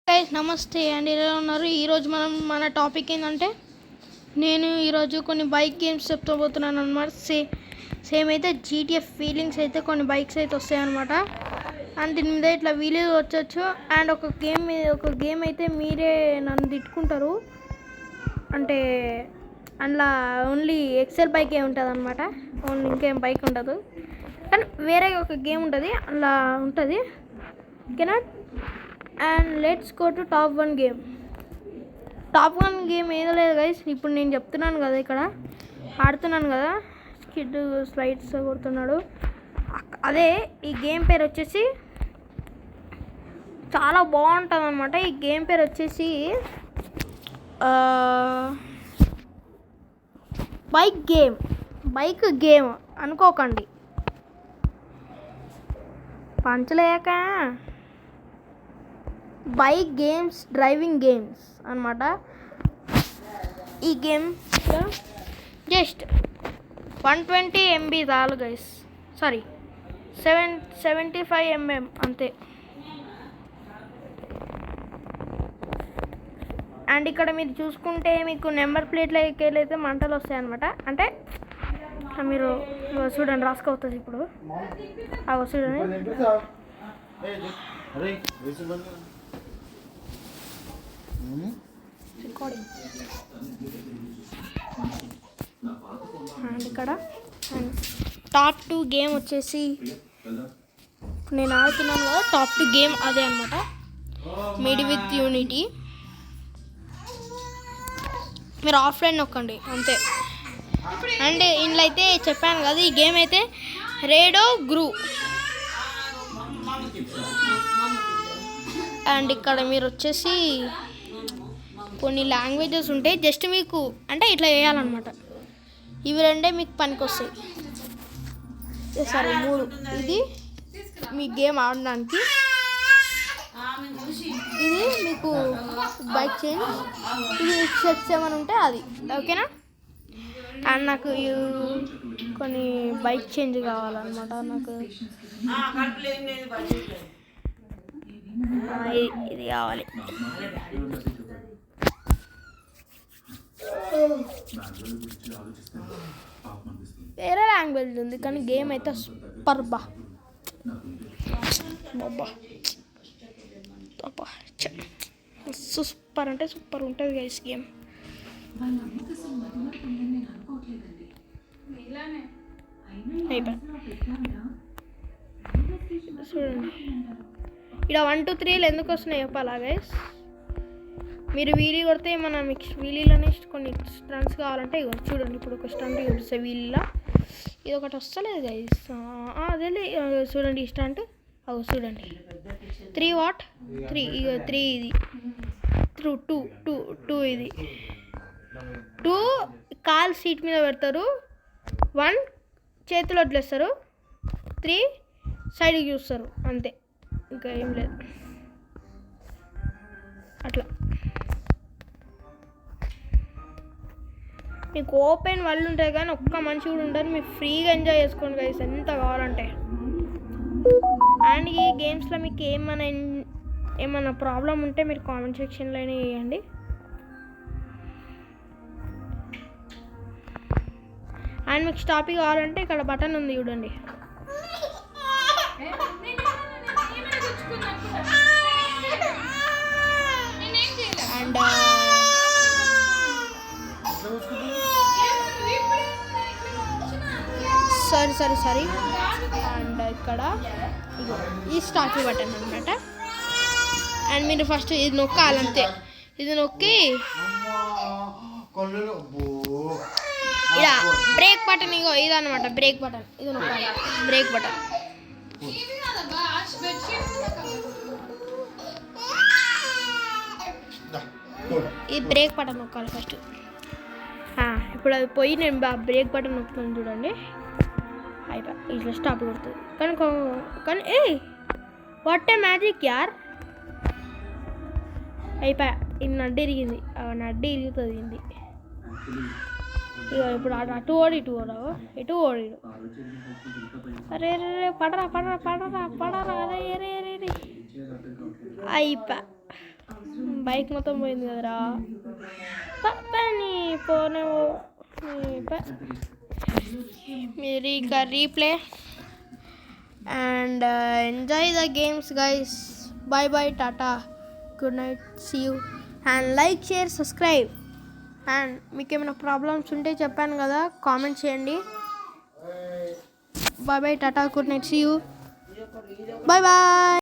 Guys నమస్తే and ఎలా ఉన్నారు? ఈరోజు మన టాపిక్ ఏంటంటే నేను ఈరోజు కొన్ని బైక్ గేమ్స్ చెప్తూపోతున్నాను అనమాట. సేమ్ అయితే జీటీఎఫ్ ఫీలింగ్స్ అయితే కొన్ని బైక్స్ అయితే వస్తాయన్నమాట. అండ్ దీని మీద ఇట్లా వీలు వచ్చచ్చు. అండ్ ఒక గేమ్ అయితే మీరే నన్ను తిట్టుకుంటారు, అంటే అందులో ఓన్లీ ఎక్సెల్ బైకే ఉంటుంది అనమాట. ఓన్లీ ఇంకేం బైక్ ఉండదు, కానీ వేరే ఒక గేమ్ ఉంటుంది అలా ఉంటుంది. ఓకేనా? And let's go to top 1 game. Top 1 game ఏదో లేదు గైస్, ఇప్పుడు నేను చెప్తున్నాను కదా, ఇక్కడ ఆడుతున్నాను కదా, స్కిడ్ స్లైడ్స్ కొడుతున్నాడు. అదే ఈ గేమ్ పేరు వచ్చేసి చాలా బాగుంటుంది అనమాట. ఈ గేమ్ పేరు వచ్చేసి బైక్ గేమ్ అనుకోకండి, పంచలేక బైక్ గేమ్స్, డ్రైవింగ్ గేమ్స్ అనమాట. ఈ గేమ్ జస్ట్ 120 MB చాలు గైస్, సారీ 75 mm అంతే. అండ్ ఇక్కడ మీరు చూసుకుంటే మీకు నెంబర్ ప్లేట్లకి వెళ్ళైతే మంటలు వస్తాయి అనమాట. అంటే మీరు చూడండి, రాసుకోవచ్చు ఇప్పుడు. అవి చూడండి, రికార్డింగ్. అండ్ ఇక్కడ టాప్ 2 గేమ్ వచ్చేసి నేను ఆడుతున్నాను కదా, టాప్ 2 గేమ్ అదే అనమాట, మేడ్ విత్ యూనిటీ. మీరు ఆఫ్లైన్ నొక్కండి అంతే. అండ్ ఇందులో అయితే చెప్పాను కదా, ఈ గేమ్ అయితే రేడో గ్రూ. అండ్ ఇక్కడ మీరు వచ్చేసి కొన్ని లాంగ్వేజెస్ ఉంటాయి, జస్ట్ మీకు అంటే ఇట్లా వేయాలన్నమాట. ఇవి రెండే మీకు పనికి వస్తాయి, సరే 3. ఇది మీ గేమ్ ఆడడానికి, ఇది మీకు బైక్ చేంజ్, ఇది సెట్స్ ఏమైనా ఉంటే అది. ఓకేనా? అండ్ నాకు కొన్ని బైక్ చేంజ్ కావాలన్నమాట. నాకు ఇది కావాలి. వేరే లాంగ్వేజ్ ఉంది, కానీ గేమ్ అయితే సూపర్ సూపర్ అంటే సూపర్ ఉంటుంది గైస్ గేమ్. చూడండి, ఇక్కడ 1 2 3 ఎందుకు వస్తున్నాయి చెప్పాలా గైస్? మీరు వీలీ కొడితే మన వీలీలోనే కొన్ని స్టంట్స్ కావాలంటే ఇవ్వండి. చూడండి, ఇప్పుడు ఒక స్టంట్ చూస్తే వీలీలో ఇది ఒకటి వస్తలేదు గైస్, అదే చూడండి ఈ స్టంట్. అవు చూడండి, 3 వాట్ 3 ఇక 3 ఇది 2 ఇది 2 కాల్ సీట్ మీద పెడతారు, 1 చేతిలో వదిలేస్తారు, 3 సైడ్కి చూస్తారు, అంతే, ఇంకా ఏం లేదు. అట్లా మీకు ఓపెన్ వాళ్ళు ఉంటాయి, కానీ ఒక్క మనిషి కూడా ఉంటారు. మీరు ఫ్రీగా ఎంజాయ్ చేసుకోండి గైస్, ఎంత కావాలంటే. అండ్ ఈ గేమ్స్లో మీకు ఏమైనా ప్రాబ్లం ఉంటే మీరు కామెంట్ సెక్షన్లో వేయండి. అండ్ మీకు స్టాప్ కావాలంటే ఇక్కడ బటన్ ఉంది చూడండి. అండ్ సారీ అండ్ ఇక్కడ ఈ స్టార్ట్ బటన్ అనమాట. అండ్ మీరు ఫస్ట్ ఇది నొక్కాలంతే, ఇది నొక్కి ఇలా బ్రేక్ బటన్, ఇగో ఇదన్నమాట బ్రేక్ బటన్, ఇది నొక్కాలి, బ్రేక్ బటన్. ఈ బ్రేక్ బటన్ నొక్కాలి ఫస్ట్. ఇప్పుడు అది పోయి నేను బ్రేక్ బటన్ నొక్కుతాను చూడండి, అయిపోయి ఇట్లా స్టాప్ కొడుతుంది. కానీ వాట్ ఏ మ్యాజిక్ యార్, అయిపోయా. ఇది నడ్డి ఇరిగింది, నడ్డి ఇరుగుతుంది ఇది. ఇక ఇప్పుడు అటు ఓడి ఇటు ఓడావు, ఇటు ఓడిడు. అరే రే పడరా అరే అయిపోయా. బైక్ మొత్తం పోయింది కదరా. పని పోనే మీరు ఇక replay and enjoy the games guys. Bye bye, tata, good night, see you. And like, share, subscribe. And మీకు ఏమైనా ప్రాబ్లమ్స్ ఉంటే చెప్పాను కదా, కామెంట్ చేయండి. Bye bye, tata, good night, see you. Bye bye.